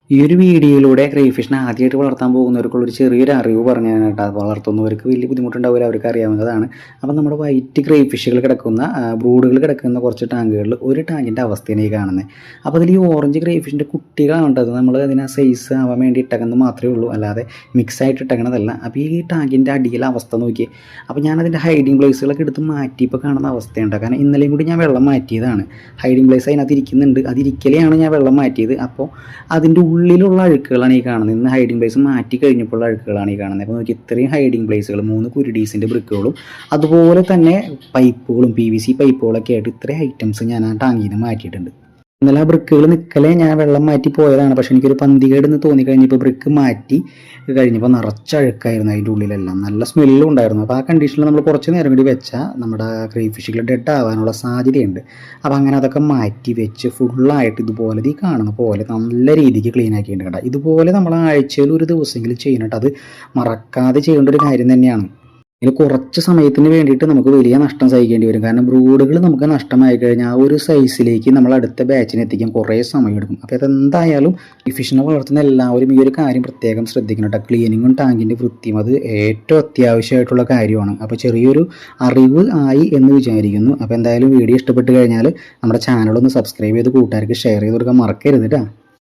ഈ ഒരു വീഡിയോയിലൂടെ ക്രേഫിഷിനെ ആദ്യമായിട്ട് വളർത്താൻ പോകുന്നവർക്കുള്ളൊരു ചെറിയൊരു അറിവ് പറഞ്ഞു തരാനായിട്ട്. അത് വളർത്തുന്നവർക്ക് വലിയ ബുദ്ധിമുട്ടുണ്ടാവില്ല, അവർക്ക് അറിയാവുന്നതാണ്. അപ്പം നമ്മുടെ വൈറ്റ് ക്രേഫിഷുകൾ കിടക്കുന്ന ബ്രൂഡുകൾ കിടക്കുന്ന കുറച്ച് ടാങ്കുകളിൽ ഒരു ടാങ്കിൻ്റെ അവസ്ഥയാണ് ഈ കാണുന്നത്. അപ്പോൾ അതിൽ ഈ ഓറഞ്ച് ക്രേഫിഷിൻ്റെ കുട്ടികളാണത്. നമ്മൾ അതിനെ സൈസ് ആവാൻ വേണ്ടി ഇട്ടേക്കുന്നത് മാത്രമേ ഉള്ളൂ, അല്ലാതെ മിക്സായിട്ട് ഇട്ടേക്കണതല്ല. അപ്പോൾ ഈ ടാങ്കിൻ്റെ അടിയിലെ അവസ്ഥ നോക്കി. അപ്പോൾ ഞാനതിൻ്റെ ഹൈഡിങ് പ്ലേസുകളൊക്കെ എടുത്ത് മാറ്റി ഇപ്പോൾ കാണുന്ന അവസ്ഥയുണ്ട്. കാരണം ഇന്നലെയും കൂടി ഞാൻ വെള്ളം മാറ്റിയതാണ്. ഹൈഡിങ് പ്ലേസ് അതിനകത്ത് ഇരിക്കുന്നുണ്ട്, അതിരിക്കലെയാണ് ഞാൻ വെള്ളം മാറ്റിയത്. അപ്പോൾ അതിൻ്റെ ഉള്ളിലുള്ള അഴുക്കുകളാണ് ഈ കാണുന്നത്. ഇന്ന് ഹൈഡിങ് പ്ലേസ് മാറ്റി കഴിഞ്ഞപ്പോൾ അഴുക്കുകളാണ് ഈ കാണുന്നത്. അപ്പോൾ നോക്കി, ഇത്രയും ഹൈഡിങ് പ്ലേസുകൾ 3 കുരുടീസിൻ്റെ ബ്രിക്കുകളും അതുപോലെ തന്നെ പൈപ്പുകളും PVC പൈപ്പുകളൊക്കെ ആയിട്ട് ഇത്രയും ഐറ്റംസ് ഞാൻ ആ ടാങ്കിൽ നിന്ന് മാറ്റിയിട്ടുണ്ട്. ഇന്നലെ ആ ബ്രിക്കുകൾ നിൽക്കലേ ഞാൻ വെള്ളം മാറ്റി പോയതാണ്. പക്ഷെ എനിക്കൊരു പന്തികേടെന്ന് തോന്നിക്കഴിഞ്ഞപ്പോൾ ബ്രിക്ക് മാറ്റി കഴിഞ്ഞപ്പോൾ നിറച്ചഴുക്കായിരുന്നു അതിൻ്റെ ഉള്ളിലെല്ലാം. നല്ല സ്മെല്ലും ഉണ്ടായിരുന്നു. അപ്പോൾ ആ കണ്ടീഷനിൽ നമ്മൾ കുറച്ച് നേരം കൂടി വെച്ചാൽ നമ്മുടെ ക്രേഫിഷുകൾ ഡെഡ് ആവാനുള്ള സാധ്യതയുണ്ട്. അപ്പോൾ അങ്ങനെ അതൊക്കെ മാറ്റി വെച്ച് ഫുള്ളായിട്ട് ഇതുപോലെ ഈ കാണുന്ന പോലെ നല്ല രീതിക്ക് ക്ലീൻ ആക്കിയിട്ടുണ്ട് കേട്ടോ. ഇതുപോലെ നമ്മൾ ആഴ്ചയിൽ ഒരു ദിവസമെങ്കിലും ചെയ്യണം. അത് മറക്കാതെ ചെയ്യേണ്ട ഒരു കാര്യം തന്നെയാണ്. ഇതിൽ കുറച്ച് സമയത്തിന് വേണ്ടിയിട്ട് നമുക്ക് വലിയ നഷ്ടം സഹിക്കേണ്ടി വരും. കാരണം ബ്രൂഡുകൾ നമുക്ക് നഷ്ടമായി കഴിഞ്ഞാൽ ആ ഒരു സൈസിലേക്ക് നമ്മൾ അടുത്ത ബാച്ചിന് എത്തിക്കാൻ കുറേ സമയം എടുക്കും. അപ്പോൾ അതെന്തായാലും ഈ ഫിഷിനെ വളർത്തുന്ന എല്ലാവരും ഈ ഒരു കാര്യം പ്രത്യേകം ശ്രദ്ധിക്കണം കേട്ടോ. ക്ലീനിങ്ങും ടാങ്കിൻ്റെ വൃത്തിയും അത് ഏറ്റവും അത്യാവശ്യമായിട്ടുള്ള കാര്യമാണ്. അപ്പോൾ ചെറിയൊരു അറിവ് ആയി എന്ന് വിചാരിക്കുന്നു. അപ്പോൾ എന്തായാലും വീഡിയോ ഇഷ്ടപ്പെട്ട് കഴിഞ്ഞാൽ നമ്മുടെ ചാനലൊന്ന് സബ്സ്ക്രൈബ് ചെയ്ത് കൂട്ടുകാർക്ക് ഷെയർ ചെയ്ത് കൊടുക്കാൻ മറക്കരുത് കേട്ടോ.